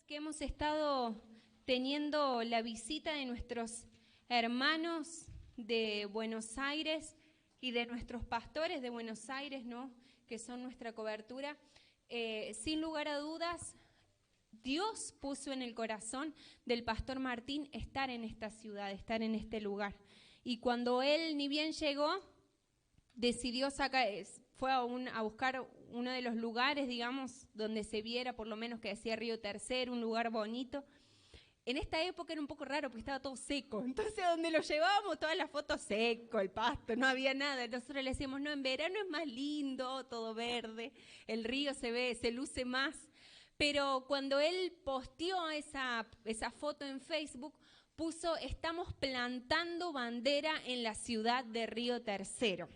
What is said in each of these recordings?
que hemos estado teniendo la visita de nuestros hermanos de Buenos Aires y de nuestros pastores de Buenos Aires, ¿no?, que son nuestra cobertura. Sin lugar a dudas, Dios puso en el corazón del pastor Martín estar en esta ciudad, estar en este lugar. Y cuando él ni bien llegó, decidió fue a buscar uno de los lugares, digamos, donde se viera, por lo menos que decía Río Tercero, un lugar bonito. En esta época era un poco raro porque estaba todo seco, entonces a donde lo llevábamos todas las fotos seco, el pasto, no había nada. Nosotros le decíamos, no, en verano es más lindo, todo verde, el río se luce más. Pero cuando él posteó esa foto en Facebook, puso, estamos plantando bandera en la ciudad de Río Tercero.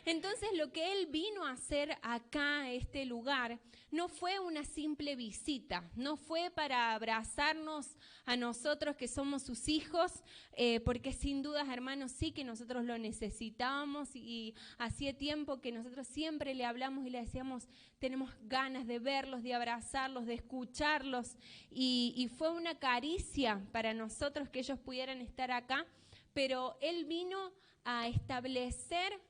Entonces lo que él vino a hacer acá, a este lugar, no fue una simple visita, no fue para abrazarnos a nosotros que somos sus hijos, porque sin dudas, hermanos, sí que nosotros lo necesitábamos y hacía tiempo que nosotros siempre le hablamos y le decíamos, tenemos ganas de verlos, de abrazarlos, de escucharlos, y fue una caricia para nosotros que ellos pudieran estar acá, pero él vino a establecer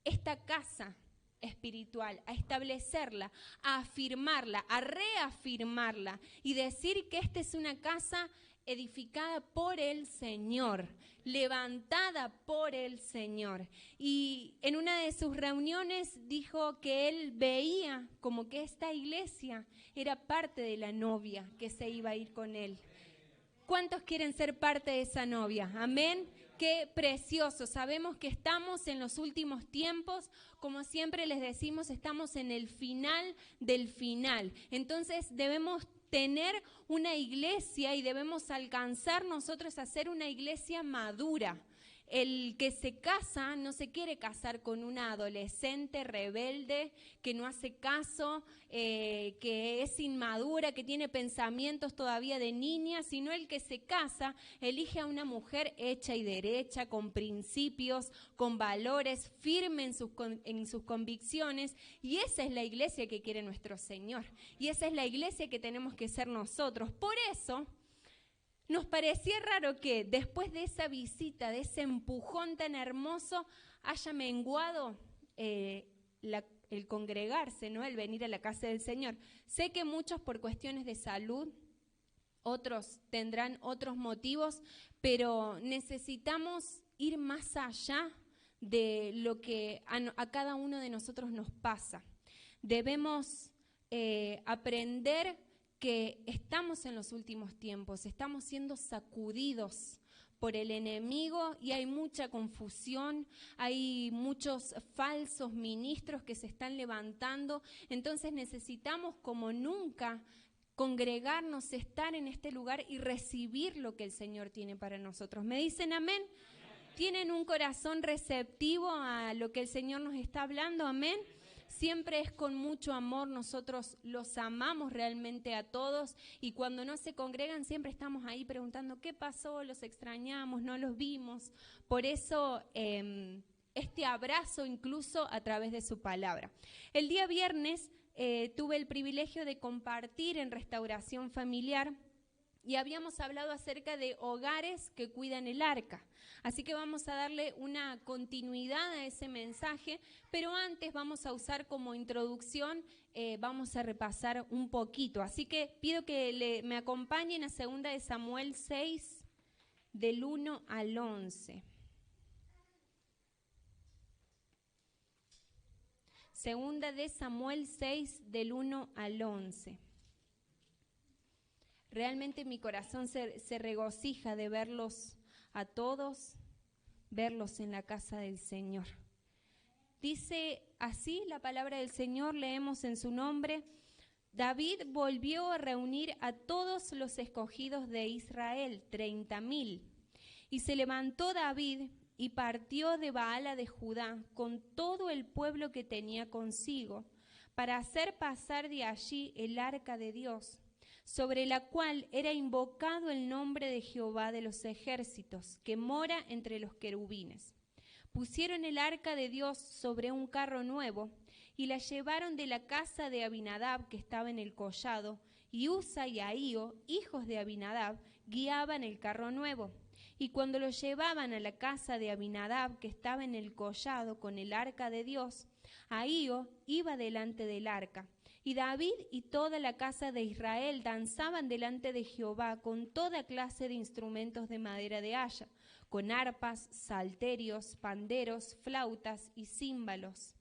esta casa espiritual, a establecerla, a afirmarla, a reafirmarla y decir que esta es una casa edificada por el Señor, levantada por el Señor. Y en una de sus reuniones dijo que él veía como que esta iglesia era parte de la novia que se iba a ir con él. ¿Cuántos quieren ser parte de esa novia? Amén. Qué precioso. Sabemos que estamos en los últimos tiempos. Como siempre les decimos, estamos en el final del final. Entonces debemos tener una iglesia y debemos alcanzar nosotros a ser una iglesia madura. El que se casa no se quiere casar con una adolescente rebelde que no hace caso, que es inmadura, que tiene pensamientos todavía de niña, sino el que se casa elige a una mujer hecha y derecha, con principios, con valores, firme en sus convicciones, y esa es la iglesia que quiere nuestro Señor, y esa es la iglesia que tenemos que ser nosotros. Por eso nos parecía raro que después de esa visita, de ese empujón tan hermoso, haya menguado el congregarse, ¿no?, el venir a la casa del Señor. Sé que muchos por cuestiones de salud, otros tendrán otros motivos, pero necesitamos ir más allá de lo que a cada uno de nosotros nos pasa. Debemos aprender que estamos en los últimos tiempos, estamos siendo sacudidos por el enemigo y hay mucha confusión, hay muchos falsos ministros que se están levantando. Entonces necesitamos como nunca congregarnos, estar en este lugar y recibir lo que el Señor tiene para nosotros. ¿Me dicen amén? ¿Tienen un corazón receptivo a lo que el Señor nos está hablando? Amén. Siempre es con mucho amor, nosotros los amamos realmente a todos y cuando no se congregan siempre estamos ahí preguntando qué pasó, los extrañamos, no los vimos. Por eso este abrazo incluso a través de su palabra. El día viernes tuve el privilegio de compartir en Restauración Familiar y habíamos hablado acerca de hogares que cuidan el arca. Así que vamos a darle una continuidad a ese mensaje, pero antes vamos a usar como introducción, vamos a repasar un poquito. Así que pido que me acompañen a 2 de Samuel 6, del 1 al 11. 2 de Samuel 6, del 1 al 11. Realmente mi corazón se regocija de verlos a todos, verlos en la casa del Señor. Dice así la palabra del Señor, leemos en su nombre. David volvió a reunir a todos los escogidos de Israel, 30,000. Y se levantó David y partió de Baala de Judá con todo el pueblo que tenía consigo, para hacer pasar de allí el arca de Dios, sobre la cual era invocado el nombre de Jehová de los ejércitos, que mora entre los querubines. Pusieron el arca de Dios sobre un carro nuevo y la llevaron de la casa de Abinadab, que estaba en el collado, y Usa y Ahío, hijos de Abinadab, guiaban el carro nuevo. Y cuando lo llevaban a la casa de Abinadab, que estaba en el collado con el arca de Dios, Ahío iba delante del arca. Y David y toda la casa de Israel danzaban delante de Jehová con toda clase de instrumentos de madera de haya, con arpas, salterios, panderos, flautas y címbalos.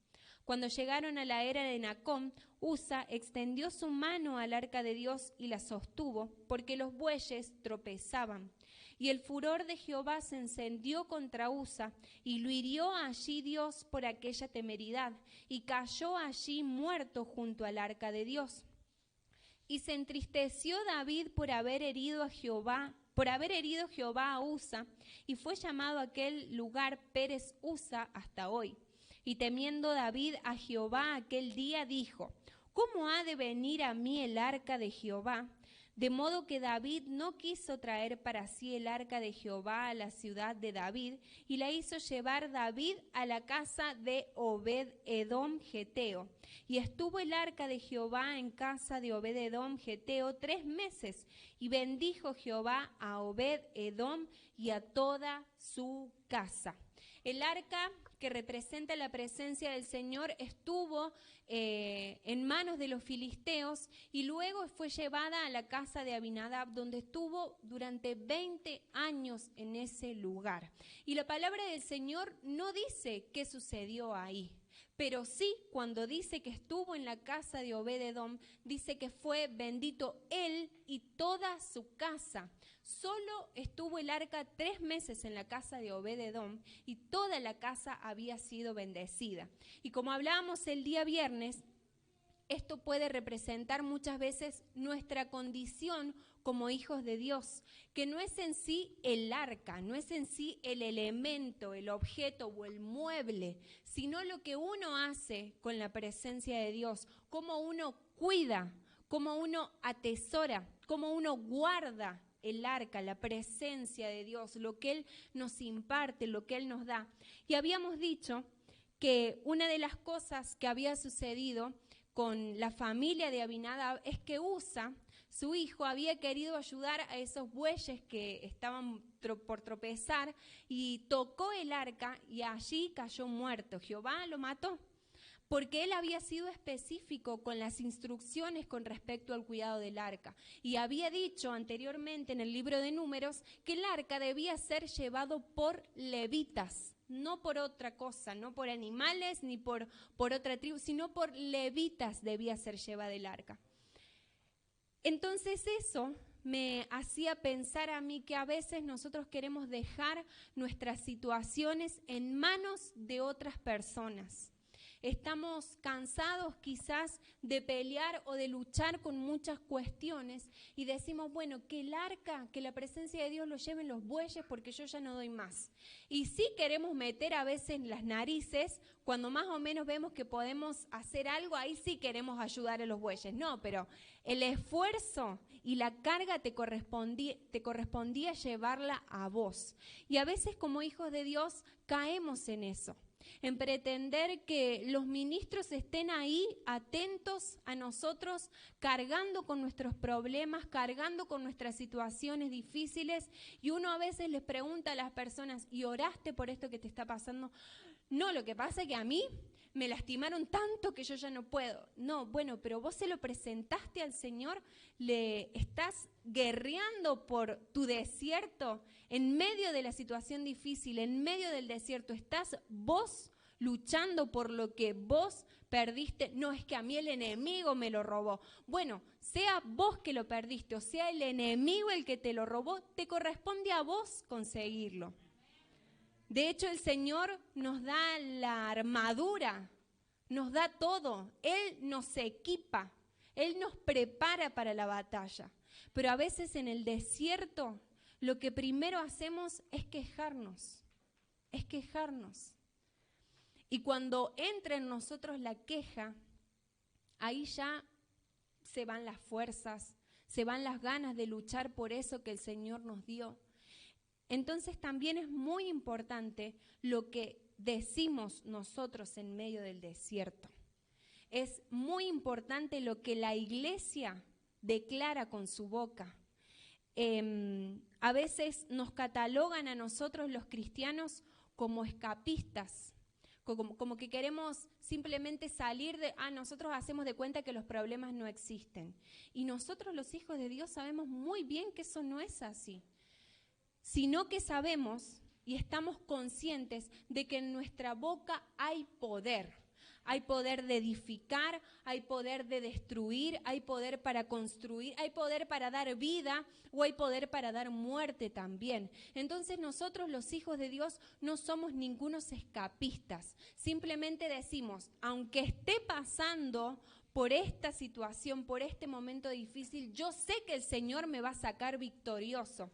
Cuando llegaron a la era de Nacón, Usa extendió su mano al arca de Dios y la sostuvo, porque los bueyes tropezaban. Y el furor de Jehová se encendió contra Usa, y lo hirió allí Dios por aquella temeridad, y cayó allí muerto junto al arca de Dios. Y se entristeció David por haber herido Jehová a Usa, y fue llamado aquel lugar Pérez Usa hasta hoy. Y temiendo David a Jehová aquel día, dijo: ¿Cómo ha de venir a mí el arca de Jehová? De modo que David no quiso traer para sí el arca de Jehová a la ciudad de David, y la hizo llevar David a la casa de Obed-edom geteo. Y estuvo el arca de Jehová en casa de Obed-edom geteo 3 meses, y bendijo Jehová a Obed-edom y a toda su casa. El arca, que representa la presencia del Señor, estuvo en manos de los filisteos y luego fue llevada a la casa de Abinadab, donde estuvo durante 20 años en ese lugar. Y la palabra del Señor no dice qué sucedió ahí, pero sí, cuando dice que estuvo en la casa de Obed-edom, dice que fue bendito él y toda su casa. Solo estuvo el arca 3 meses en la casa de Obed-edom y toda la casa había sido bendecida. Y como hablábamos el día viernes, esto puede representar muchas veces nuestra condición como hijos de Dios, que no es en sí el arca, no es en sí el elemento, el objeto o el mueble, sino lo que uno hace con la presencia de Dios, cómo uno cuida, cómo uno atesora, cómo uno guarda el arca, la presencia de Dios, lo que Él nos imparte, lo que Él nos da. Y habíamos dicho que una de las cosas que había sucedido con la familia de Abinadab es que Usa, su hijo, había querido ayudar a esos bueyes que estaban por tropezar y tocó el arca y allí cayó muerto. Jehová lo mató, porque él había sido específico con las instrucciones con respecto al cuidado del arca. Y había dicho anteriormente en el libro de Números que el arca debía ser llevado por levitas, no por otra cosa, no por animales ni por otra tribu, sino por levitas debía ser llevada el arca. Entonces eso me hacía pensar a mí que a veces nosotros queremos dejar nuestras situaciones en manos de otras personas. Estamos cansados quizás de pelear o de luchar con muchas cuestiones y decimos, bueno, que el arca, que la presencia de Dios lo lleven los bueyes porque yo ya no doy más. Y sí queremos meter a veces las narices, cuando más o menos vemos que podemos hacer algo, ahí sí queremos ayudar a los bueyes. No, pero el esfuerzo y la carga te correspondía llevarla a vos. Y a veces como hijos de Dios caemos en eso, en pretender que los ministros estén ahí atentos a nosotros, cargando con nuestros problemas, cargando con nuestras situaciones difíciles, y uno a veces les pregunta a las personas, ¿y oraste por esto que te está pasando? No, lo que pasa es que a mí me lastimaron tanto que yo ya no puedo. No, bueno, pero vos se lo presentaste al Señor, le estás guerreando por tu desierto, en medio de la situación difícil, en medio del desierto, estás vos luchando por lo que vos perdiste. No, es que a mí el enemigo me lo robó. Bueno, sea vos que lo perdiste o sea el enemigo el que te lo robó, te corresponde a vos conseguirlo. De hecho, el Señor nos da la armadura, nos da todo. Él nos equipa, Él nos prepara para la batalla. Pero a veces en el desierto lo que primero hacemos es quejarnos. Y cuando entra en nosotros la queja, ahí ya se van las fuerzas, se van las ganas de luchar por eso que el Señor nos dio. Entonces también es muy importante lo que decimos nosotros en medio del desierto. Es muy importante lo que la iglesia declara con su boca. A veces nos catalogan a nosotros los cristianos como escapistas, como que queremos simplemente salir de, nosotros hacemos de cuenta que los problemas no existen. Y nosotros los hijos de Dios sabemos muy bien que eso no es así, sino que sabemos y estamos conscientes de que en nuestra boca hay poder. Hay poder de edificar, hay poder de destruir, hay poder para construir, hay poder para dar vida o hay poder para dar muerte también. Entonces nosotros los hijos de Dios no somos ningunos escapistas. Simplemente decimos, aunque esté pasando por esta situación, por este momento difícil, yo sé que el Señor me va a sacar victorioso.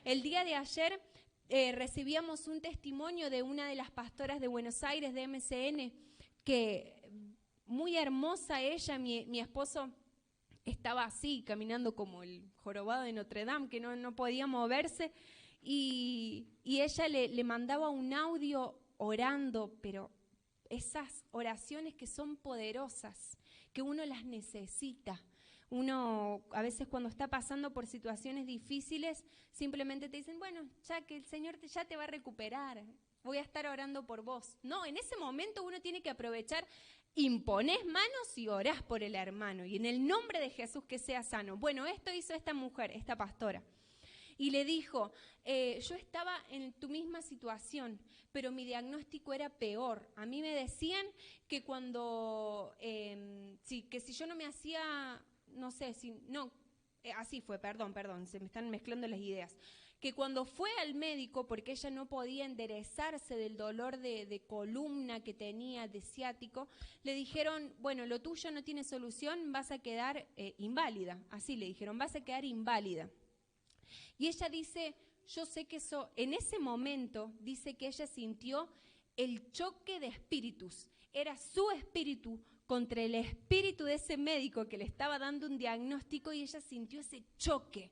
El día de ayer recibíamos un testimonio de una de las pastoras de Buenos Aires, de MCN, que muy hermosa ella, mi esposo estaba así, caminando como el jorobado de Notre Dame, que no podía moverse, y ella le mandaba un audio orando, pero esas oraciones que son poderosas, que uno las necesita. Uno a veces cuando está pasando por situaciones difíciles, simplemente te dicen, bueno, ya que el Señor ya te va a recuperar, voy a estar orando por vos. No, en ese momento uno tiene que aprovechar, imponés manos y orás por el hermano, y en el nombre de Jesús que sea sano. Bueno, esto hizo esta mujer, esta pastora, y le dijo, yo estaba en tu misma situación, pero mi diagnóstico era peor. A mí me decían que cuando, que si yo no me hacía, así fue, perdón, se me están mezclando las ideas, que cuando fue al médico, porque ella no podía enderezarse del dolor de columna que tenía, de ciático, le dijeron, bueno, lo tuyo no tiene solución, vas a quedar inválida, así le dijeron, vas a quedar inválida. Y ella dice, yo sé que eso, en ese momento, dice que ella sintió el choque de espíritus, era su espíritu contra el espíritu de ese médico que le estaba dando un diagnóstico, y ella sintió ese choque.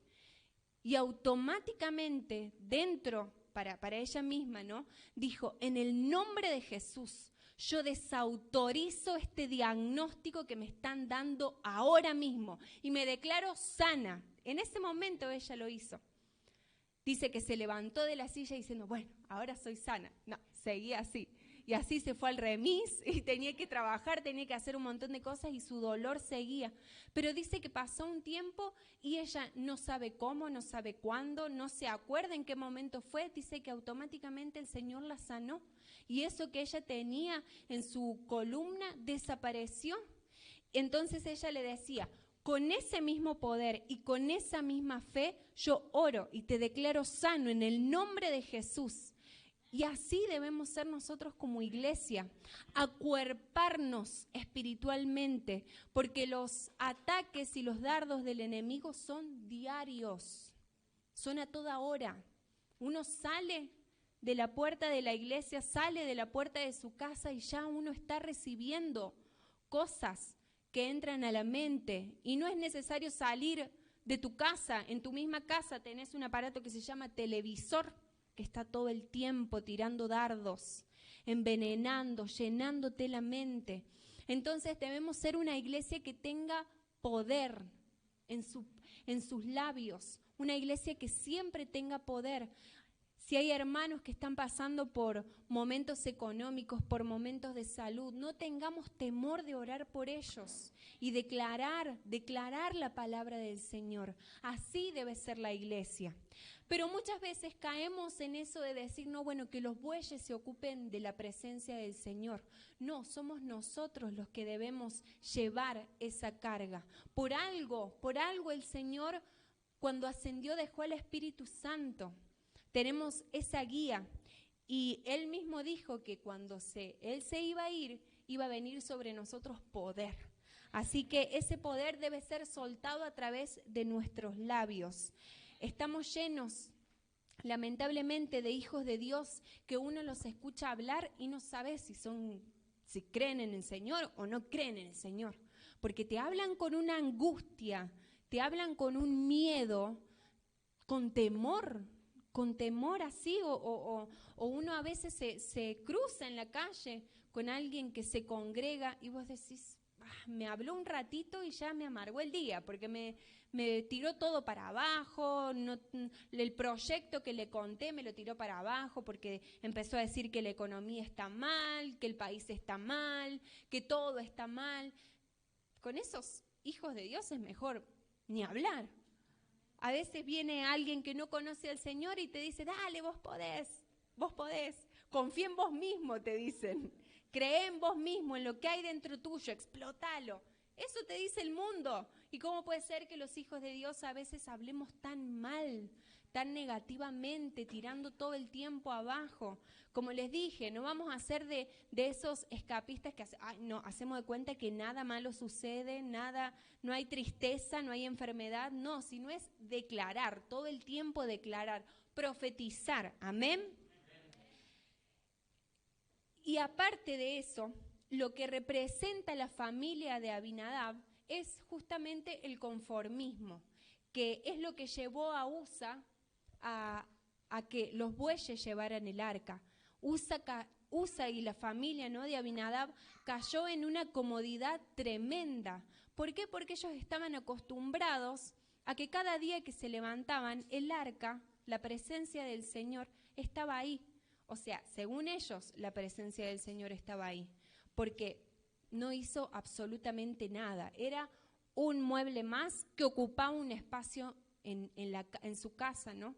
Y automáticamente, dentro, para ella misma, ¿no? Dijo, en el nombre de Jesús, yo desautorizo este diagnóstico que me están dando ahora mismo y me declaro sana. En ese momento ella lo hizo. Dice que se levantó de la silla diciendo, bueno, ahora soy sana. No, seguía así. Y así se fue al remis y tenía que trabajar, tenía que hacer un montón de cosas y su dolor seguía. Pero dice que pasó un tiempo y ella no sabe cómo, no sabe cuándo, no se acuerda en qué momento fue. Dice que automáticamente el Señor la sanó y eso que ella tenía en su columna desapareció. Entonces ella le decía, con ese mismo poder y con esa misma fe, yo oro y te declaro sano en el nombre de Jesús. Y así debemos ser nosotros como iglesia, acuerparnos espiritualmente, porque los ataques y los dardos del enemigo son diarios, son a toda hora. Uno sale de la puerta de la iglesia, sale de la puerta de su casa y ya uno está recibiendo cosas que entran a la mente. Y no es necesario salir de tu casa, en tu misma casa tenés un aparato que se llama televisor, que está todo el tiempo tirando dardos, envenenando, llenándote la mente. Entonces debemos ser una iglesia que tenga poder en sus labios, una iglesia que siempre tenga poder. Si hay hermanos que están pasando por momentos económicos, por momentos de salud, no tengamos temor de orar por ellos y declarar la palabra del Señor. Así debe ser la iglesia. Pero muchas veces caemos en eso de decir, no, bueno, que los bueyes se ocupen de la presencia del Señor. No, somos nosotros los que debemos llevar esa carga. Por algo el Señor, cuando ascendió, dejó al Espíritu Santo. Tenemos esa guía y Él mismo dijo que cuando Él se iba a ir, iba a venir sobre nosotros poder. Así que ese poder debe ser soltado a través de nuestros labios. Estamos llenos, lamentablemente, de hijos de Dios que uno los escucha hablar y no sabe si creen en el Señor o no creen en el Señor. Porque te hablan con una angustia, te hablan con un miedo, con temor así, o uno a veces se cruza en la calle con alguien que se congrega y vos decís, me habló un ratito y ya me amargó el día, porque me tiró todo para abajo, el proyecto que le conté me lo tiró para abajo, porque empezó a decir que la economía está mal, que el país está mal, que todo está mal. Con esos hijos de Dios es mejor ni hablar. A veces viene alguien que no conoce al Señor y te dice, dale, vos podés, confía en vos mismo, te dicen. Cree en vos mismo, en lo que hay dentro tuyo, explótalo. Eso te dice el mundo. ¿Y cómo puede ser que los hijos de Dios a veces hablemos tan mal, tan negativamente, tirando todo el tiempo abajo? Como les dije, no vamos a ser de esos escapistas que hacemos de cuenta que nada malo sucede, no hay tristeza, no hay enfermedad. No, sino es declarar, todo el tiempo declarar, profetizar. Amén. Y aparte de eso, lo que representa la familia de Abinadab es justamente el conformismo, que es lo que llevó a Usa a que los bueyes llevaran el arca. Usa y la familia, ¿no?, de Abinadab cayó en una comodidad tremenda. ¿Por qué? Porque ellos estaban acostumbrados a que cada día que se levantaban, el arca, la presencia del Señor, estaba ahí. O sea, según ellos, la presencia del Señor estaba ahí, porque no hizo absolutamente nada. Era un mueble más que ocupaba un espacio en su casa, ¿no?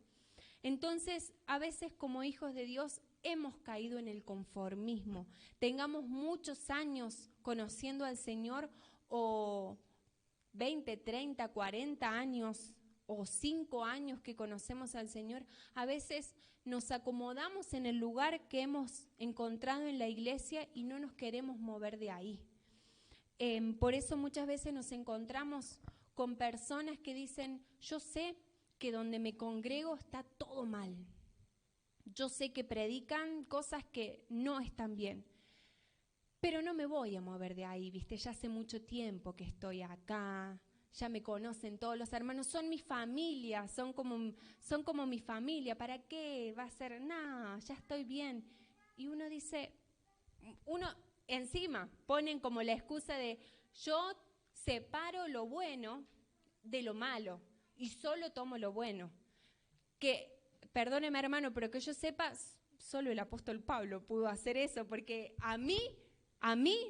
Entonces, a veces como hijos de Dios hemos caído en el conformismo. Tengamos muchos años conociendo al Señor, o 20, 30, 40 años o 5 años que conocemos al Señor, a veces nos acomodamos en el lugar que hemos encontrado en la iglesia y no nos queremos mover de ahí. Por eso muchas veces nos encontramos con personas que dicen, yo sé que donde me congrego está todo mal. Yo sé que predican cosas que no están bien, pero no me voy a mover de ahí, ¿viste? Ya hace mucho tiempo que estoy acá, ya me conocen todos los hermanos, son mi familia, son como mi familia, ¿para qué va a ser? No, ya estoy bien. Y uno dice, encima ponen como la excusa de yo separo lo bueno de lo malo y solo tomo lo bueno. Que, perdóneme hermano, pero que yo sepa, solo el apóstol Pablo pudo hacer eso, porque a mí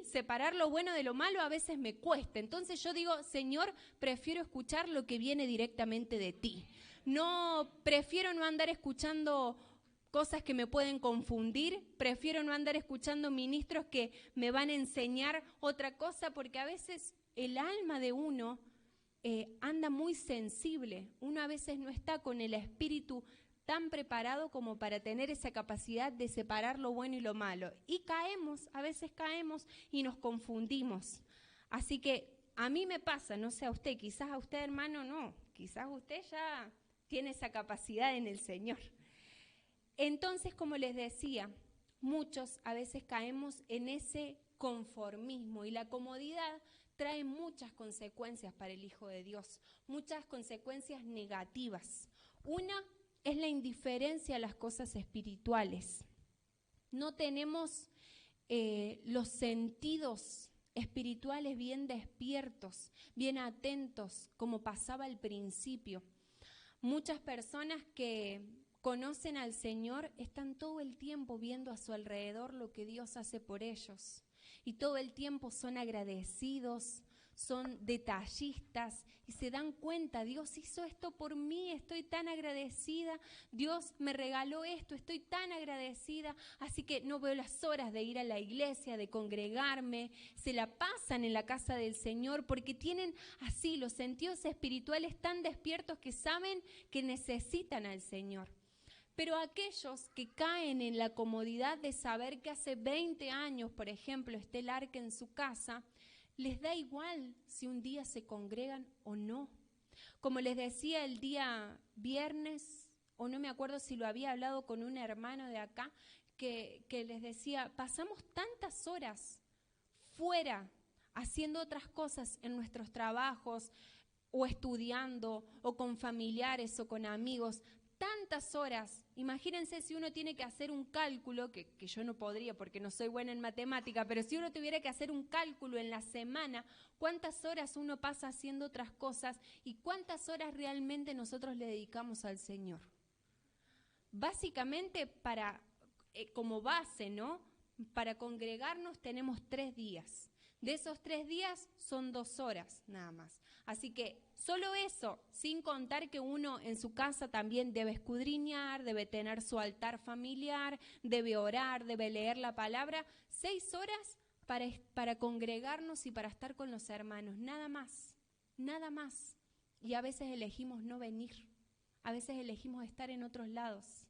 separar lo bueno de lo malo a veces me cuesta. Entonces yo digo, Señor, prefiero escuchar lo que viene directamente de ti. Prefiero no andar escuchando cosas que me pueden confundir, prefiero no andar escuchando ministros que me van a enseñar otra cosa, porque a veces el alma de uno anda muy sensible. Uno a veces no está con el espíritu tan preparado como para tener esa capacidad de separar lo bueno y lo malo. Y a veces caemos y nos confundimos. Así que a mí me pasa, no sé a usted, quizás a usted hermano no, quizás usted ya tiene esa capacidad en el Señor. Entonces, como les decía, muchos a veces caemos en ese conformismo y la comodidad trae muchas consecuencias para el Hijo de Dios, muchas consecuencias negativas. Una es la indiferencia a las cosas espirituales. No tenemos los sentidos espirituales bien despiertos, bien atentos, como pasaba al principio. Muchas personas que conocen al Señor están todo el tiempo viendo a su alrededor lo que Dios hace por ellos. Y todo el tiempo son agradecidos, son detallistas y se dan cuenta, Dios hizo esto por mí, estoy tan agradecida, Dios me regaló esto, estoy tan agradecida, así que no veo las horas de ir a la iglesia, de congregarme, se la pasan en la casa del Señor porque tienen así los sentidos espirituales tan despiertos que saben que necesitan al Señor. Pero aquellos que caen en la comodidad de saber que hace 20 años, por ejemplo, esté el arca en su casa, les da igual si un día se congregan o no. Como les decía el día viernes, o no me acuerdo si lo había hablado con un hermano de acá, que les decía, pasamos tantas horas fuera haciendo otras cosas en nuestros trabajos, o estudiando, o con familiares, o con amigos, tantas horas. Imagínense si uno tiene que hacer un cálculo, que yo no podría porque no soy buena en matemática, pero si uno tuviera que hacer un cálculo en la semana, cuántas horas uno pasa haciendo otras cosas y cuántas horas realmente nosotros le dedicamos al Señor. Básicamente como base, ¿no? Para congregarnos tenemos 3 días. De esos 3 días son 2 horas nada más. Así que solo eso, sin contar que uno en su casa también debe escudriñar, debe tener su altar familiar, debe orar, debe leer la palabra. 6 horas para congregarnos y para estar con los hermanos, nada más, nada más. Y a veces elegimos no venir, a veces elegimos estar en otros lados.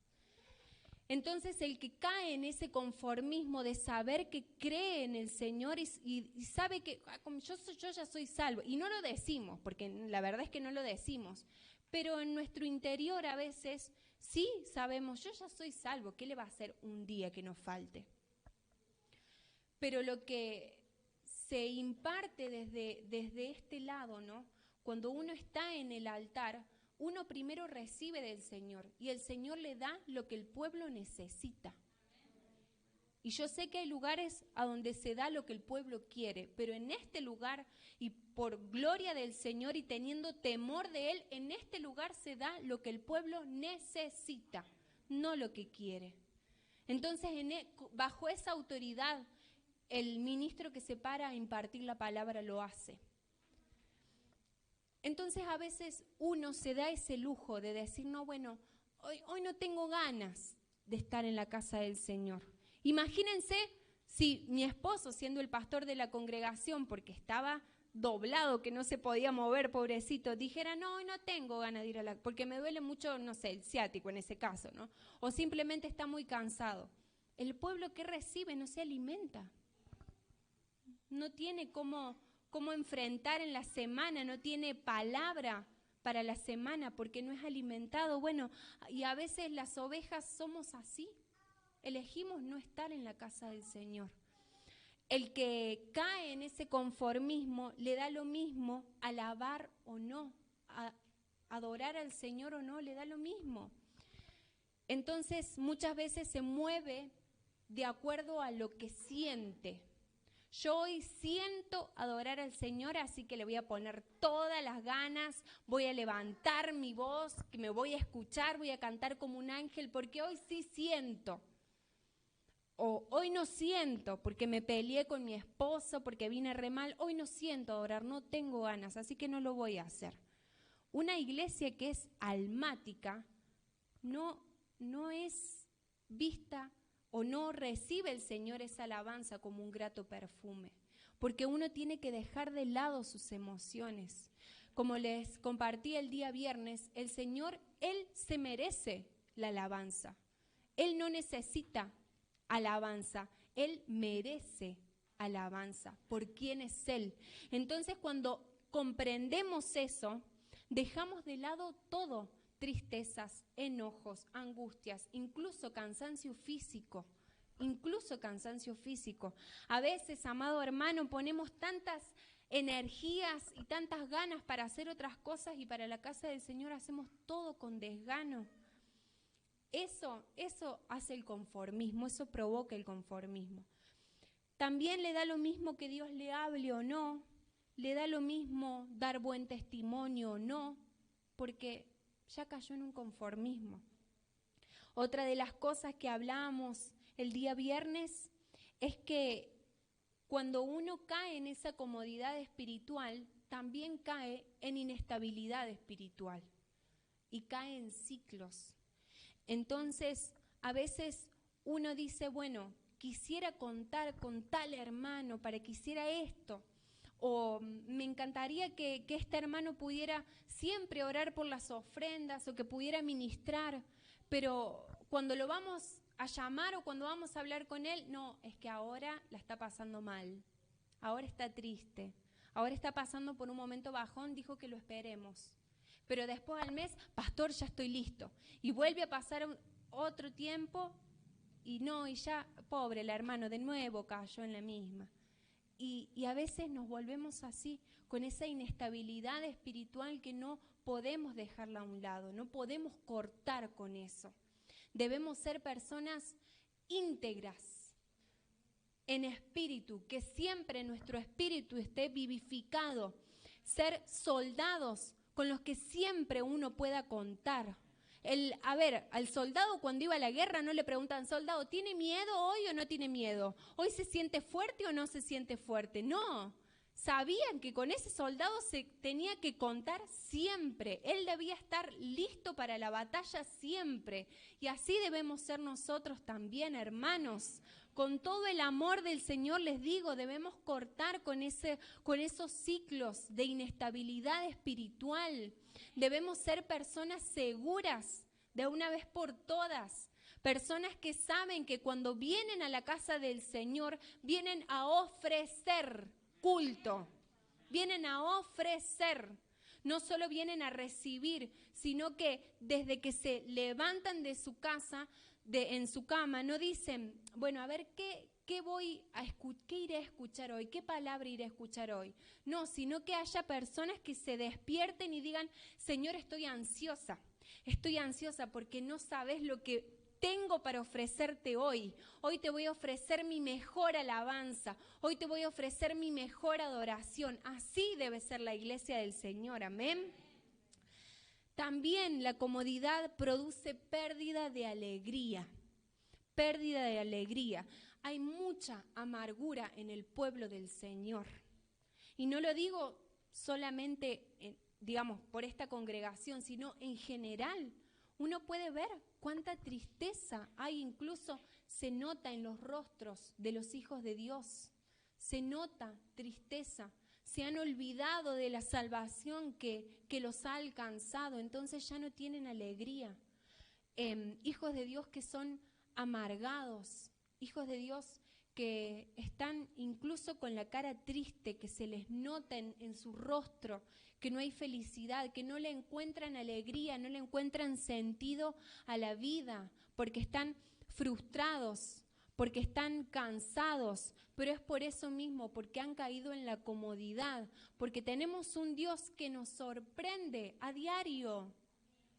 Entonces el que cae en ese conformismo de saber que cree en el Señor y sabe que yo ya soy salvo, y no lo decimos, porque la verdad es que no lo decimos, pero en nuestro interior a veces sí sabemos, yo ya soy salvo, ¿qué le va a hacer un día que nos falte? Pero lo que se imparte desde este lado, ¿no? Cuando uno está en el altar, uno primero recibe del Señor y el Señor le da lo que el pueblo necesita. Y yo sé que hay lugares a donde se da lo que el pueblo quiere, pero en este lugar, y por gloria del Señor y teniendo temor de Él, en este lugar se da lo que el pueblo necesita, no lo que quiere. Entonces, bajo esa autoridad, el ministro que se para a impartir la palabra lo hace. Entonces a veces uno se da ese lujo de decir, no, bueno, hoy no tengo ganas de estar en la casa del Señor. Imagínense si mi esposo, siendo el pastor de la congregación, porque estaba doblado, que no se podía mover, pobrecito, dijera, no, hoy no tengo ganas de ir porque me duele mucho, no sé, el ciático en ese caso, ¿no? O simplemente está muy cansado. El pueblo que recibe no se alimenta. No tiene cómo enfrentar en la semana, no tiene palabra para la semana porque no es alimentado. Bueno, y a veces las ovejas somos así, elegimos no estar en la casa del Señor. El que cae en ese conformismo le da lo mismo alabar o no, adorar al Señor o no, le da lo mismo. Entonces muchas veces se mueve de acuerdo a lo que siente. Yo hoy siento adorar al Señor, así que le voy a poner todas las ganas, voy a levantar mi voz, que me voy a escuchar, voy a cantar como un ángel, porque hoy sí siento. O hoy no siento, porque me peleé con mi esposo, porque vine re mal, hoy no siento adorar, no tengo ganas, así que no lo voy a hacer. Una iglesia que es almática no es vista o no recibe el Señor esa alabanza como un grato perfume, porque uno tiene que dejar de lado sus emociones. Como les compartí el día viernes, el Señor, Él se merece la alabanza. Él no necesita alabanza, Él merece alabanza por quién es Él. Entonces, cuando comprendemos eso, dejamos de lado todo. Tristezas, enojos, angustias, incluso cansancio físico. A veces, amado hermano, ponemos tantas energías y tantas ganas para hacer otras cosas y para la casa del Señor hacemos todo con desgano. Eso hace el conformismo, eso provoca el conformismo. También le da lo mismo que Dios le hable o no, le da lo mismo dar buen testimonio o no, porque ya cayó en un conformismo. Otra de las cosas que hablábamos el día viernes es que cuando uno cae en esa comodidad espiritual, también cae en inestabilidad espiritual y cae en ciclos. Entonces, a veces uno dice, bueno, quisiera contar con tal hermano para que hiciera esto. O me encantaría que este hermano pudiera siempre orar por las ofrendas o que pudiera ministrar, pero cuando lo vamos a llamar o cuando vamos a hablar con él, no, es que ahora la está pasando mal, ahora está triste, ahora está pasando por un momento bajón, dijo que lo esperemos. Pero después al mes, pastor, ya estoy listo. Y vuelve a pasar otro tiempo y ya, pobre el hermano, de nuevo cayó en la misma. Y a veces nos volvemos así, con esa inestabilidad espiritual que no podemos dejarla a un lado, no podemos cortar con eso. Debemos ser personas íntegras en espíritu, que siempre nuestro espíritu esté vivificado, ser soldados con los que siempre uno pueda contar. Al soldado cuando iba a la guerra no le preguntan, soldado, ¿tiene miedo hoy o no tiene miedo? ¿Hoy se siente fuerte o no se siente fuerte? No, sabían que con ese soldado se tenía que contar siempre. Él debía estar listo para la batalla siempre. Y así debemos ser nosotros también, hermanos. Con todo el amor del Señor les digo, debemos cortar con esos ciclos de inestabilidad espiritual. Debemos ser personas seguras de una vez por todas. Personas que saben que cuando vienen a la casa del Señor, vienen a ofrecer culto. Vienen a ofrecer. No solo vienen a recibir, sino que desde que se levantan de su casa, en su cama, no dicen, bueno, a ver, ¿qué iré a escuchar hoy? ¿Qué palabra iré a escuchar hoy? No, sino que haya personas que se despierten y digan, Señor, estoy ansiosa porque no sabes lo que tengo para ofrecerte hoy. Hoy te voy a ofrecer mi mejor alabanza, hoy te voy a ofrecer mi mejor adoración. Así debe ser la iglesia del Señor, amén. También la comodidad produce pérdida de alegría. Pérdida de alegría. Hay mucha amargura en el pueblo del Señor. Y no lo digo solamente, por esta congregación, sino en general. Uno puede ver cuánta tristeza hay, incluso se nota en los rostros de los hijos de Dios. Se nota tristeza. Se han olvidado de la salvación que los ha alcanzado, entonces ya no tienen alegría. Hijos de Dios que son amargados, hijos de Dios que están incluso con la cara triste, que se les nota en su rostro, que no hay felicidad, que no le encuentran alegría, no le encuentran sentido a la vida, porque están frustrados, porque están cansados, pero es por eso mismo, porque han caído en la comodidad, porque tenemos un Dios que nos sorprende a diario.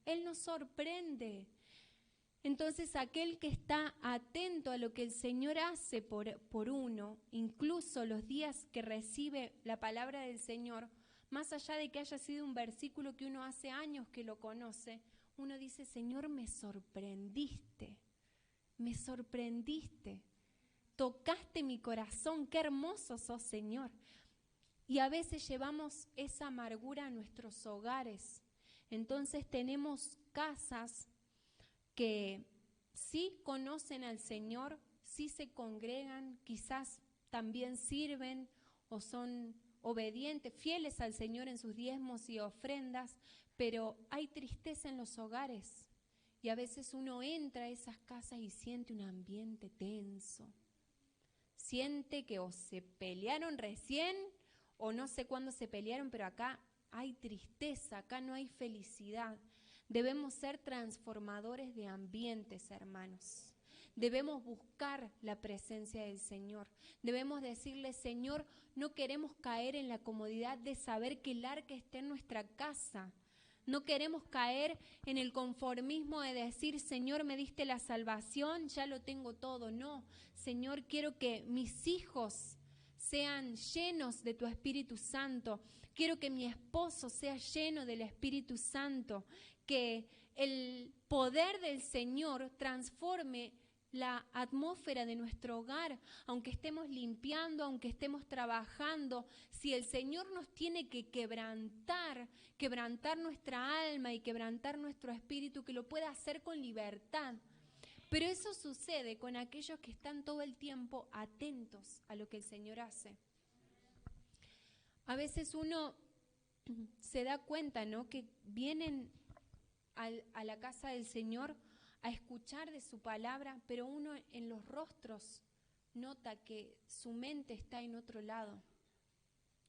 Él nos sorprende. Entonces, aquel que está atento a lo que el Señor hace por uno, incluso los días que recibe la palabra del Señor, más allá de que haya sido un versículo que uno hace años que lo conoce, uno dice, Señor, me sorprendiste. Me sorprendiste, tocaste mi corazón, qué hermoso sos, Señor. Y a veces llevamos esa amargura a nuestros hogares. Entonces tenemos casas que sí conocen al Señor, sí se congregan, quizás también sirven o son obedientes, fieles al Señor en sus diezmos y ofrendas, pero hay tristeza en los hogares. Y a veces uno entra a esas casas y siente un ambiente tenso. Siente que o se pelearon recién o no sé cuándo se pelearon, pero acá hay tristeza, acá no hay felicidad. Debemos ser transformadores de ambientes, hermanos. Debemos buscar la presencia del Señor. Debemos decirle, Señor, no queremos caer en la comodidad de saber que el arca está en nuestra casa. No queremos caer en el conformismo de decir, Señor, me diste la salvación, ya lo tengo todo. No, Señor, quiero que mis hijos sean llenos de tu Espíritu Santo. Quiero que mi esposo sea lleno del Espíritu Santo. Que el poder del Señor transforme la atmósfera de nuestro hogar, aunque estemos limpiando, aunque estemos trabajando. Si el Señor nos tiene que quebrantar nuestra alma y quebrantar nuestro espíritu, que lo pueda hacer con libertad. Pero eso sucede con aquellos que están todo el tiempo atentos a lo que el Señor hace. A veces uno se da cuenta, ¿no?, que vienen a la casa del Señor a escuchar de su palabra, pero uno en los rostros nota que su mente está en otro lado,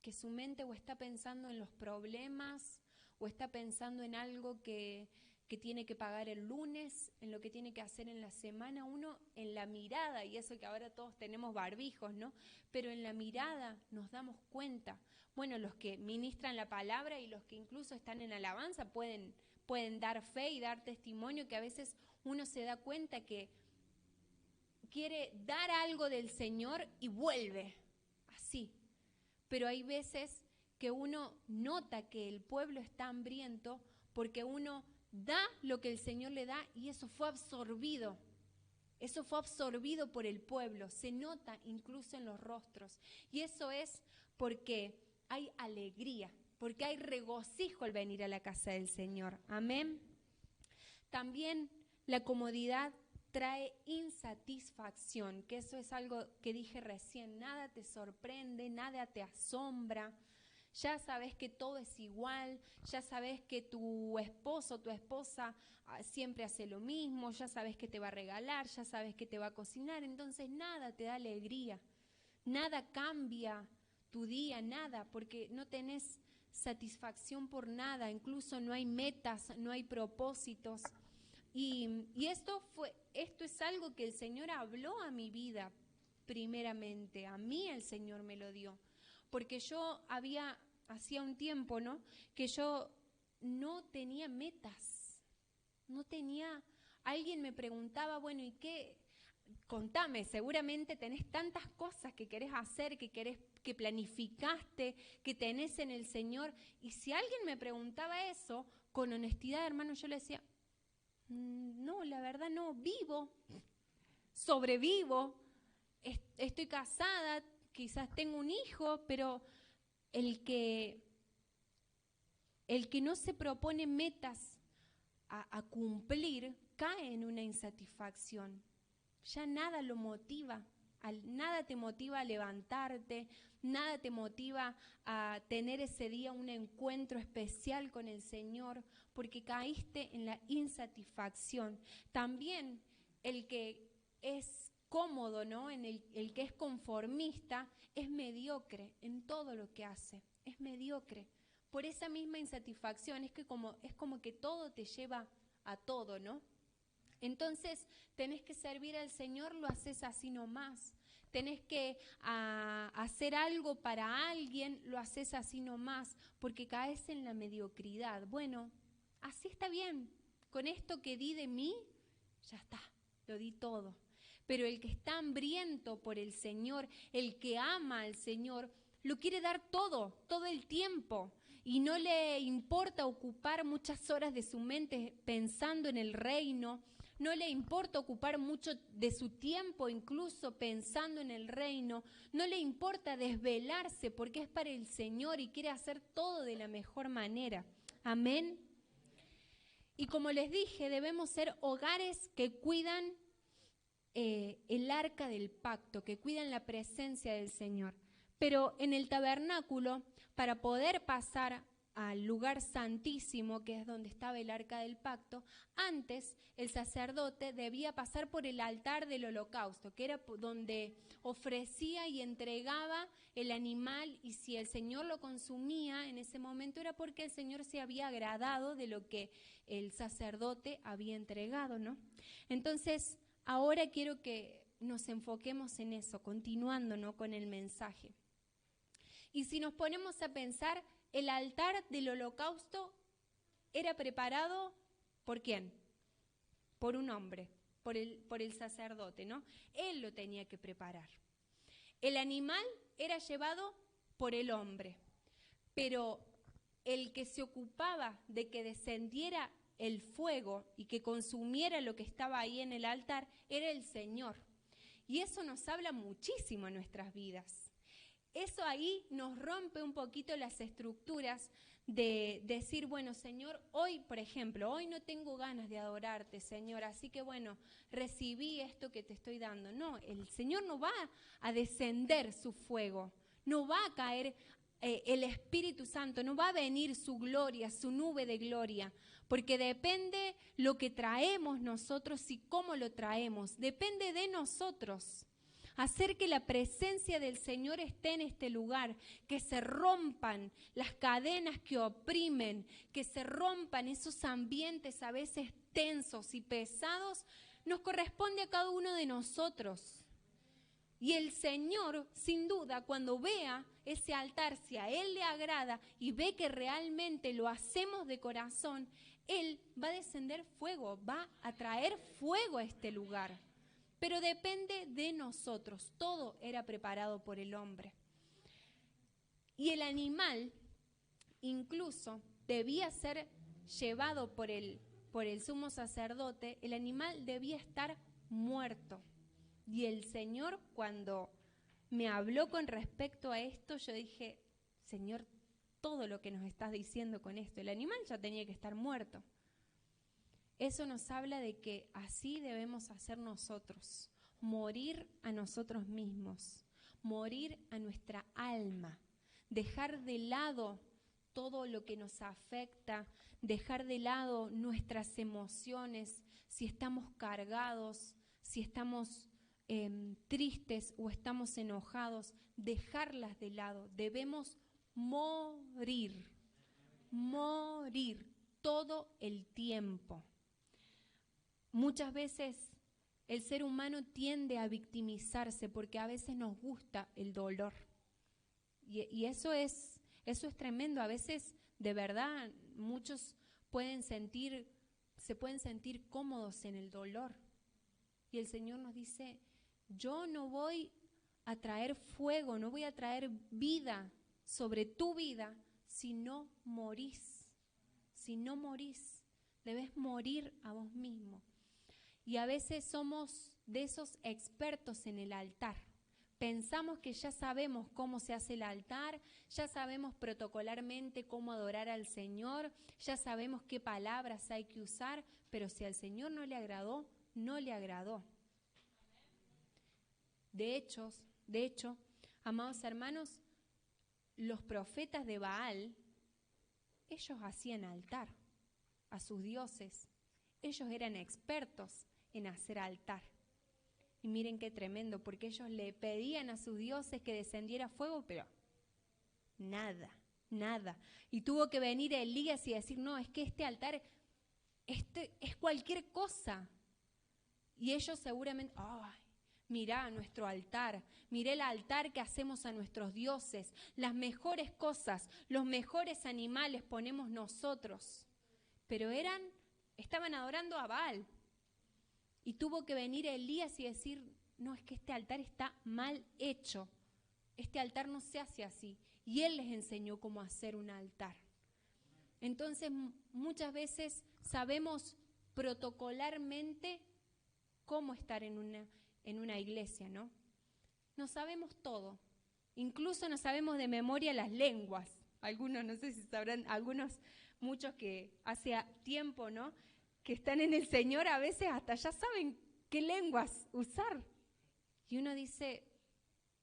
que su mente o está pensando en los problemas o está pensando en algo que que tiene que pagar el lunes, en lo que tiene que hacer en la semana, uno en la mirada, y eso que ahora todos tenemos barbijos, ¿no? Pero en la mirada nos damos cuenta. Bueno, los que ministran la palabra y los que incluso están en alabanza pueden dar fe y dar testimonio, que a veces uno se da cuenta que quiere dar algo del Señor y vuelve, así. Pero hay veces que uno nota que el pueblo está hambriento porque uno da lo que el Señor le da y eso fue absorbido. Eso fue absorbido por el pueblo, se nota incluso en los rostros. Y eso es porque hay alegría, porque hay regocijo al venir a la casa del Señor. Amén. También la comodidad trae insatisfacción, que eso es algo que dije recién. Nada te sorprende, nada te asombra. Ya sabes que todo es igual, ya sabes que tu esposo o tu esposa siempre hace lo mismo, ya sabes que te va a regalar, ya sabes que te va a cocinar, entonces nada te da alegría, nada cambia tu día, nada, porque no tenés satisfacción por nada, incluso no hay metas, no hay propósitos. Y esto es algo que el Señor habló a mi vida primeramente, a mí el Señor me lo dio. Porque hacía un tiempo, ¿no? Que yo no tenía metas, alguien me preguntaba, bueno, ¿y qué? Contame, seguramente tenés tantas cosas que querés hacer, que planificaste, que tenés en el Señor. Y si alguien me preguntaba eso, con honestidad, hermano, yo le decía, no, la verdad no, sobrevivo, estoy casada, quizás tengo un hijo, pero el que no se propone metas a cumplir cae en una insatisfacción. Ya nada lo motiva, nada te motiva a levantarte, nada te motiva a tener ese día un encuentro especial con el Señor, porque caíste en la insatisfacción. También el que es cómodo, ¿no? El que es conformista es mediocre en todo lo que hace, es mediocre. Por esa misma insatisfacción es como que todo te lleva a todo, ¿no? Entonces tenés que servir al Señor, lo haces así nomás. Tenés que hacer algo para alguien, lo haces así nomás, porque caes en la mediocridad. Bueno, así está bien. Con esto que di de mí, ya está, lo di todo. Pero el que está hambriento por el Señor, el que ama al Señor, lo quiere dar todo el tiempo. Y no le importa ocupar muchas horas de su mente pensando en el reino. No le importa ocupar mucho de su tiempo incluso pensando en el reino. No le importa desvelarse porque es para el Señor y quiere hacer todo de la mejor manera. Amén. Y como les dije, debemos ser hogares que cuidan el arca del pacto, que cuidan la presencia del Señor. Pero en el tabernáculo, para poder pasar al lugar santísimo, que es donde estaba el arca del pacto, antes el sacerdote debía pasar por el altar del holocausto, que era donde ofrecía y entregaba el animal, y si el Señor lo consumía en ese momento era porque el Señor se había agradado de lo que el sacerdote había entregado, ¿no? Entonces, ahora quiero que nos enfoquemos en eso, continuando, ¿no?, con el mensaje. Y si nos ponemos a pensar, el altar del holocausto era preparado ¿por quién? Por un hombre, por el sacerdote, ¿no? Él lo tenía que preparar. El animal era llevado por el hombre, pero el que se ocupaba de que descendiera el fuego y que consumiera lo que estaba ahí en el altar era el Señor. Y eso nos habla muchísimo en nuestras vidas. Eso ahí nos rompe un poquito las estructuras de decir, bueno, Señor, hoy, por ejemplo, hoy no tengo ganas de adorarte, Señor, así que bueno, recibí esto que te estoy dando. No, el Señor no va a descender su fuego, no va a caer el Espíritu Santo, no va a venir su gloria, su nube de gloria, porque depende lo que traemos nosotros y cómo lo traemos, depende de nosotros. hacer que la presencia del Señor esté en este lugar, que se rompan las cadenas que oprimen, que se rompan esos ambientes a veces tensos y pesados, nos corresponde a cada uno de nosotros. Y el Señor, sin duda, cuando vea ese altar, si a Él le agrada y ve que realmente lo hacemos de corazón, Él va a descender fuego, va a traer fuego a este lugar. Pero depende de nosotros. Todo era preparado por el hombre. Y el animal incluso debía ser llevado por el sumo sacerdote. El animal debía estar muerto. Y el Señor, cuando me habló con respecto a esto, yo dije, Señor, todo lo que nos estás diciendo con esto, el animal ya tenía que estar muerto. Eso nos habla de que así debemos hacer nosotros, morir a nosotros mismos, morir a nuestra alma, dejar de lado todo lo que nos afecta, dejar de lado nuestras emociones, si estamos cargados, si estamos tristes o estamos enojados, dejarlas de lado. Debemos morir todo el tiempo. Muchas veces el ser humano tiende a victimizarse porque a veces nos gusta el dolor. Y eso es tremendo. A veces, de verdad, muchos se pueden sentir cómodos en el dolor. Y el Señor nos dice, yo no voy a traer fuego, no voy a traer vida sobre tu vida si no morís. Si no morís, debes morir a vos mismo. Y a veces somos de esos expertos en el altar. Pensamos que ya sabemos cómo se hace el altar, ya sabemos protocolarmente cómo adorar al Señor, ya sabemos qué palabras hay que usar, pero si al Señor no le agradó, no le agradó. De hecho, amados hermanos, los profetas de Baal, ellos hacían altar a sus dioses. Ellos eran expertos en hacer altar. Y miren qué tremendo, porque ellos le pedían a sus dioses que descendiera fuego, pero nada. Y tuvo que venir Elías y decir, no, es que este altar es cualquier cosa. Y ellos seguramente, mirá nuestro altar, mirá el altar que hacemos a nuestros dioses, las mejores cosas, los mejores animales ponemos nosotros. Pero estaban adorando a Baal. Y tuvo que venir Elías y decir, no, es que este altar está mal hecho. Este altar no se hace así. Y él les enseñó cómo hacer un altar. Entonces, muchas veces sabemos protocolarmente cómo estar en una iglesia, ¿no? No sabemos todo. Incluso no sabemos de memoria las lenguas. Algunos, no sé si sabrán, muchos que hace tiempo, ¿no?, que están en el Señor, a veces hasta ya saben qué lenguas usar. Y uno dice,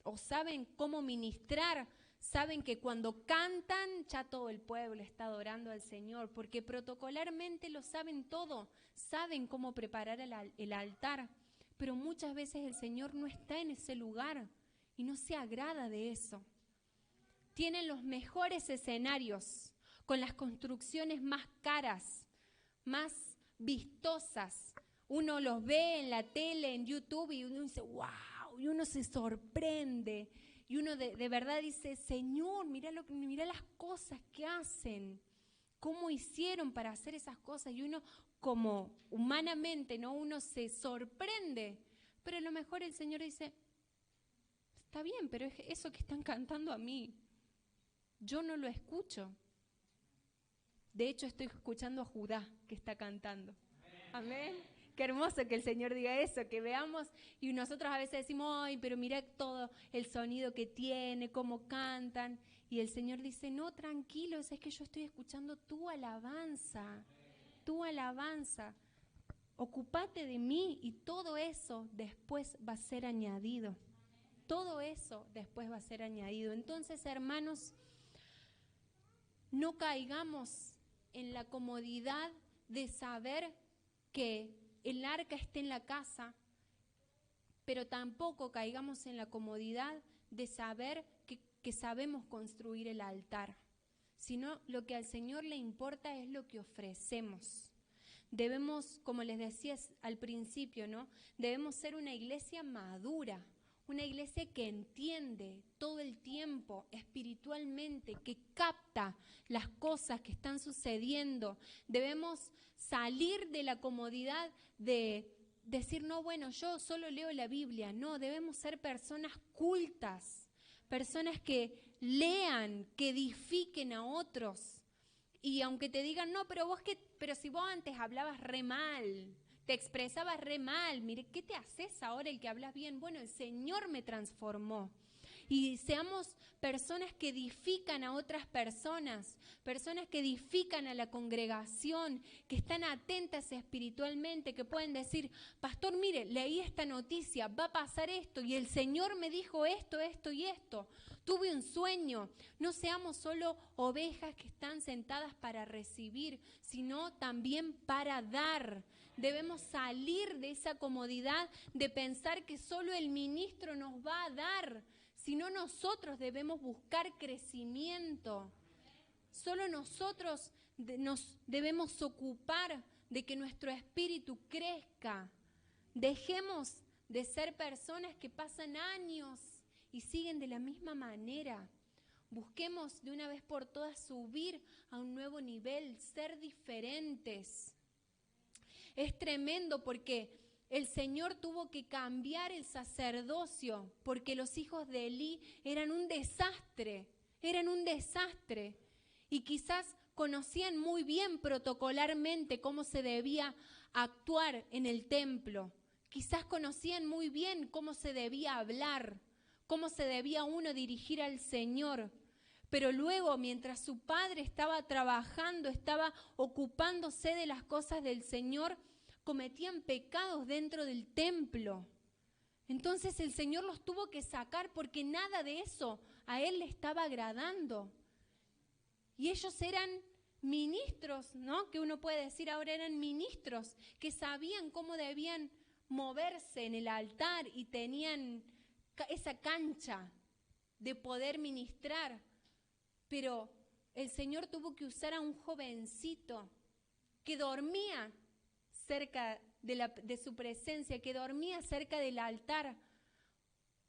o saben cómo ministrar, saben que cuando cantan ya todo el pueblo está adorando al Señor, porque protocolarmente lo saben todo, saben cómo preparar el altar, pero muchas veces el Señor no está en ese lugar y no se agrada de eso. Tienen los mejores escenarios, con las construcciones más caras, más vistosas. Uno los ve en la tele, en YouTube, y uno dice, wow, y uno se sorprende. Y uno de verdad dice, Señor, mirá las cosas que hacen, cómo hicieron para hacer esas cosas. Y uno, como humanamente, ¿no?, uno se sorprende. Pero a lo mejor el Señor dice, está bien, pero es eso que están cantando a mí, yo no lo escucho. De hecho, estoy escuchando a Judá que está cantando. Amén. Qué hermoso que el Señor diga eso, que veamos, y nosotros a veces decimos, ay, pero mira todo el sonido que tiene, cómo cantan. Y el Señor dice, no, tranquilos, es que yo estoy escuchando tu alabanza. Ocúpate de mí y todo eso después va a ser añadido. Todo eso después va a ser añadido. Entonces, hermanos, no caigamos en la comodidad de saber que el arca está en la casa, pero tampoco caigamos en la comodidad de saber que sabemos construir el altar, sino lo que al Señor le importa es lo que ofrecemos. Debemos, como les decía al principio, ¿no? Debemos ser una iglesia madura, una iglesia que entiende todo el tiempo espiritualmente, que capta las cosas que están sucediendo. Debemos salir de la comodidad de decir, no, bueno, yo solo leo la Biblia. No, debemos ser personas cultas, personas que lean, que edifiquen a otros. Y aunque te digan, no, pero si vos antes hablabas re mal, te expresabas re mal, mire, ¿qué te haces ahora el que hablas bien? Bueno, el Señor me transformó. Y seamos personas que edifican a otras personas que edifican a la congregación, que están atentas espiritualmente, que pueden decir, pastor, mire, leí esta noticia, va a pasar esto, y el Señor me dijo esto, esto y esto. Tuve un sueño. No seamos solo ovejas que están sentadas para recibir, sino también para dar. Debemos salir de esa comodidad de pensar que solo el ministro nos va a dar, sino nosotros debemos buscar crecimiento. Solo nosotros nos debemos ocupar de que nuestro espíritu crezca. Dejemos de ser personas que pasan años y siguen de la misma manera. Busquemos de una vez por todas subir a un nuevo nivel, ser diferentes. Es tremendo porque el Señor tuvo que cambiar el sacerdocio porque los hijos de Elí eran un desastre. Y quizás conocían muy bien protocolarmente cómo se debía actuar en el templo. Quizás conocían muy bien cómo se debía hablar, cómo se debía uno dirigir al Señor. Pero luego, mientras su padre estaba trabajando, estaba ocupándose de las cosas del Señor, cometían pecados dentro del templo. Entonces el Señor los tuvo que sacar porque nada de eso a Él le estaba agradando. Y ellos eran ministros, ¿no? Que uno puede decir ahora eran ministros, que sabían cómo debían moverse en el altar y tenían esa cancha de poder ministrar. Pero el Señor tuvo que usar a un jovencito que dormía cerca de su presencia, que dormía cerca del altar,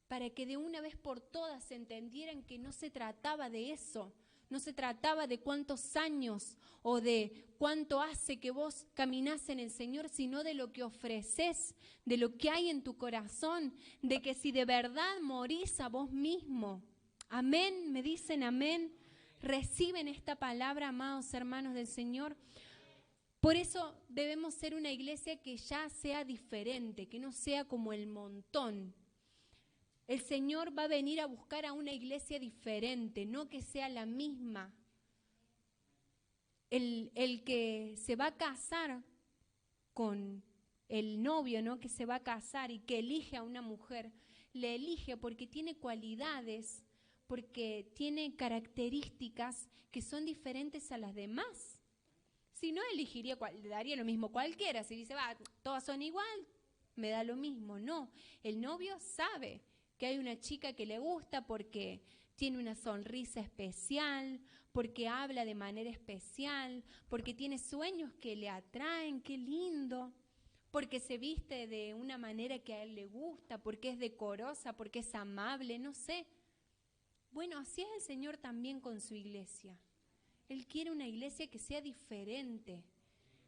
para que de una vez por todas entendieran que no se trataba de eso, no se trataba de cuántos años o de cuánto hace que vos caminás en el Señor, sino de lo que ofreces, de lo que hay en tu corazón, de que si de verdad morís a vos mismo. Amén, me dicen amén. Reciben esta palabra, amados hermanos del Señor. Por eso debemos ser una iglesia que ya sea diferente, que no sea como el montón. El Señor va a venir a buscar a una iglesia diferente, no que sea la misma. El que se va a casar con el novio, ¿no? Que se va a casar y que elige a una mujer, le elige porque tiene cualidades, porque tiene características que son diferentes a las demás. Si no, le daría lo mismo cualquiera. Si dice, todas son igual, me da lo mismo. No, el novio sabe que hay una chica que le gusta porque tiene una sonrisa especial, porque habla de manera especial, porque tiene sueños que le atraen, qué lindo, porque se viste de una manera que a él le gusta, porque es decorosa, porque es amable, no sé. Bueno, así es el Señor también con su iglesia. Él quiere una iglesia que sea diferente,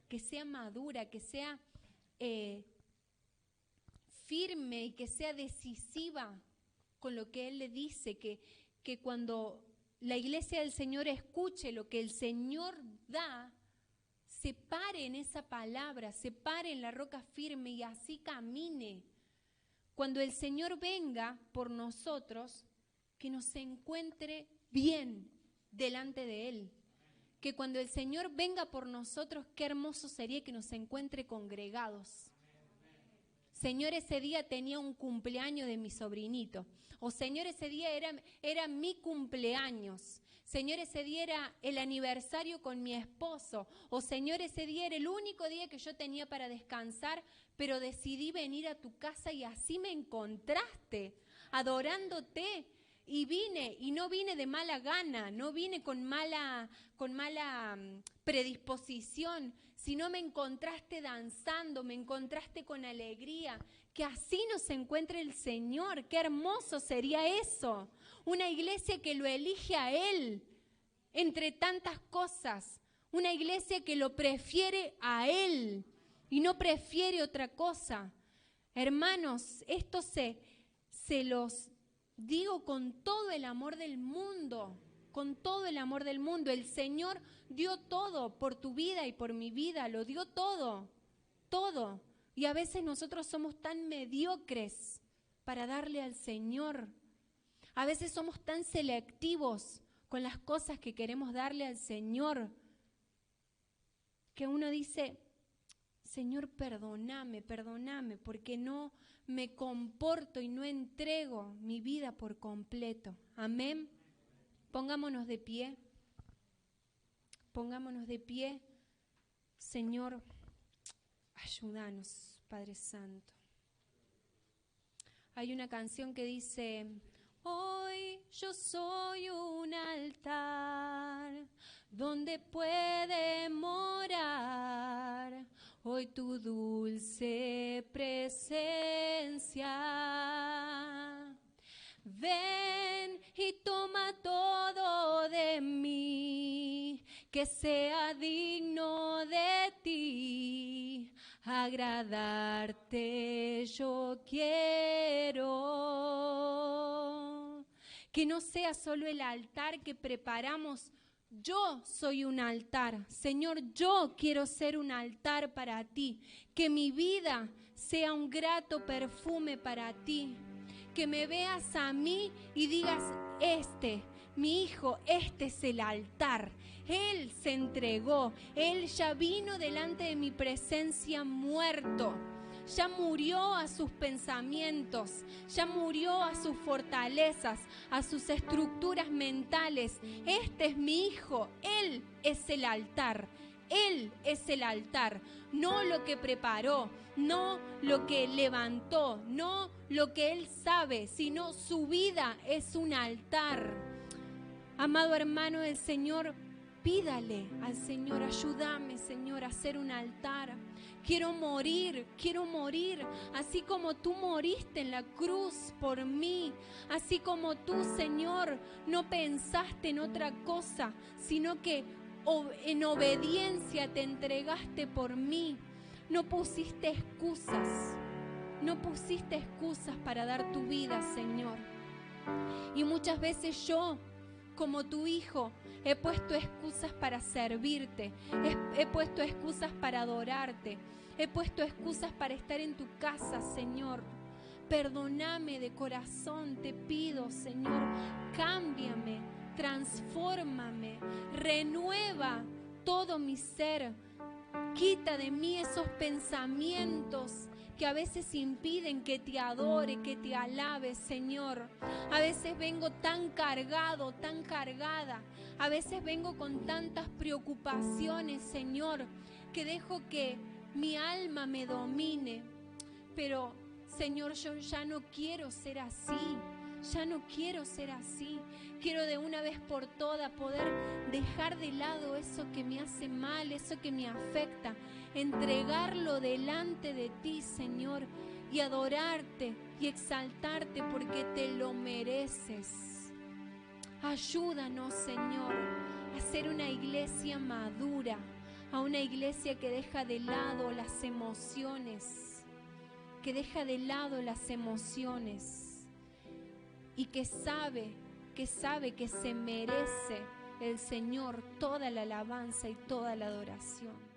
que sea madura, que sea firme y que sea decisiva con lo que Él le dice, que cuando la iglesia del Señor escuche lo que el Señor da, se pare en esa palabra, se pare en la roca firme y así camine. Cuando el Señor venga por nosotros, que nos encuentre bien delante de Él. Que cuando el Señor venga por nosotros, qué hermoso sería que nos encuentre congregados. Señor, ese día tenía un cumpleaños de mi sobrinito. O Señor, ese día era mi cumpleaños. Señor, ese día era el aniversario con mi esposo. O Señor, ese día era el único día que yo tenía para descansar, pero decidí venir a tu casa y así me encontraste, adorándote. Y vine, y no vine de mala gana, no vine con mala predisposición, sino me encontraste danzando, me encontraste con alegría. Que así nos encuentre el Señor. Qué hermoso sería eso. Una iglesia que lo elige a Él entre tantas cosas. Una iglesia que lo prefiere a Él y no prefiere otra cosa. Hermanos, esto se los digo con todo el amor del mundo, con todo el amor del mundo. El Señor dio todo por tu vida y por mi vida, lo dio todo, todo. Y a veces nosotros somos tan mediocres para darle al Señor. A veces somos tan selectivos con las cosas que queremos darle al Señor, que uno dice, Señor, perdóname, porque no me comporto y no entrego mi vida por completo. Amén. Pongámonos de pie. Pongámonos de pie. Señor, ayúdanos, Padre Santo. Hay una canción que dice, hoy yo soy un altar donde puede morar hoy tu dulce presencia. Ven y toma todo de mí, que sea digno de ti. Agradarte yo quiero. Que no sea solo el altar que preparamos. Yo soy un altar. Señor, yo quiero ser un altar para ti. Que mi vida sea un grato perfume para ti. Que me veas a mí y digas, mi hijo, este es el altar. Él se entregó, Él ya vino delante de mi presencia muerto. Ya murió a sus pensamientos, ya murió a sus fortalezas, a sus estructuras mentales. Este es mi hijo, Él es el altar. Él es el altar, no lo que preparó, no lo que levantó, no lo que Él sabe, sino su vida es un altar. Amado hermano del Señor, pídale al Señor, ayúdame, Señor, a hacer un altar. Quiero morir, así como tú moriste en la cruz por mí, así como tú, Señor, no pensaste en otra cosa, sino que en obediencia te entregaste por mí. No pusiste excusas para dar tu vida, Señor. Y muchas veces yo, como tu hijo, he puesto excusas para servirte, he puesto excusas para adorarte, he puesto excusas para estar en tu casa, Señor. Perdóname de corazón, te pido, Señor, cámbiame, transfórmame, renueva todo mi ser. Quita de mí esos pensamientos que a veces impiden que te adore, que te alabe, Señor. A veces vengo tan cargado, tan cargada. A veces vengo con tantas preocupaciones, Señor, que dejo que mi alma me domine. Pero, Señor, yo ya no quiero ser así. Ya no quiero ser así. Quiero de una vez por todas poder dejar de lado eso que me hace mal, eso que me afecta, entregarlo delante de ti, Señor, y adorarte y exaltarte porque te lo mereces. Ayúdanos, Señor, a ser una iglesia madura, a una iglesia que deja de lado las emociones, y que sabe que se merece el Señor toda la alabanza y toda la adoración.